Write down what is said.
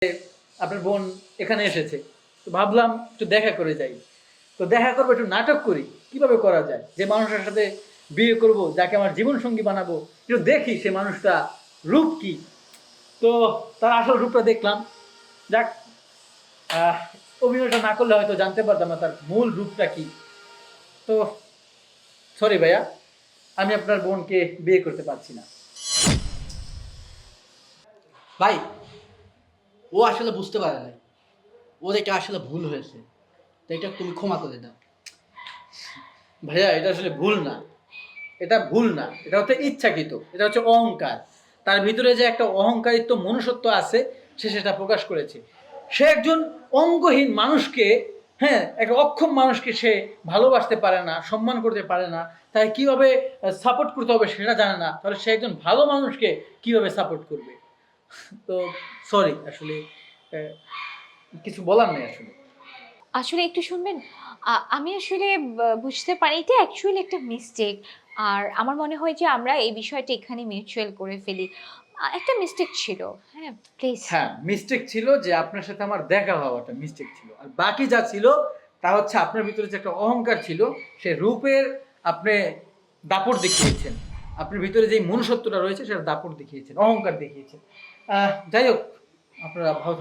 আপনার বোন এখানে এসেছে, তো ভাবলাম একটু দেখা করে যাই। তো দেখা করবো, একটু নাটক করি, কিভাবে করা যায়? যে মানুষের সাথে বিয়ে করব, যাকে আমার জীবনসঙ্গী বানাবো, একটু দেখি সে মানুষটা রূপ কি। তো তার আসল রূপটা দেখলাম। যাক, আহ, অভিনয়টা না করলে হয়তো জানতে পারতাম না তার মূল রূপটা কি। তো সরি ভাইয়া, আমি আপনার বোনকে বিয়ে করতে পারছি না। ভাই, ও আসলে বুঝতে পারে নাই, ওর এটা আসলে ভুল হয়েছে, তো এটা তুমি ক্ষমা করে দাও। ভাইয়া, এটা আসলে ভুল না, এটা ভুল না, এটা হচ্ছে ইচ্ছাকৃত, এটা হচ্ছে অহংকার। তার ভিতরে যে একটা অহংকারিত্ব মনুষ্যত্ব আছে, সে সেটা প্রকাশ করেছে। সে একজন অঙ্গহীন মানুষকে, হ্যাঁ, একটা অক্ষম মানুষকে সে ভালোবাসতে পারে না, সম্মান করতে পারে না, তাই কিভাবে সাপোর্ট করতে হবে সেটা জানে না, তাহলে সে একজন ভালো মানুষকে কিভাবে সাপোর্ট করবে? তো সরি, আসলে আহ, কিছু বলার নেই আসলে। আসলে একটু শুনবেন? আমি আসলে বুঝতে পারি এটা অ্যাকচুয়ালি একটা মিস্টেক। আর আমার মনে হয় যে আমরা এই বিষয়টা এখানে মিউচুয়াল করে ফেলি। একটা মিস্টেক ছিল। হ্যাঁ, প্লিজ। হ্যাঁ, মিস্টেক ছিল যে আপনার সাথে আমার দেখা হওয়াটা মিস্টেক ছিল। আর বাকি যা ছিল তা হচ্ছে আপনার ভিতরে যে একটা অহংকার ছিল, সে রূপের আপনি দাপট দেখিয়েছেন। আপনার ভিতরে যে মনুষ্যত্বটা রয়েছে সেটা দাপট দেখিয়েছেন, অহংকার দেখিয়েছেন। যাই হোক, আপনারা ভালো থাকবেন।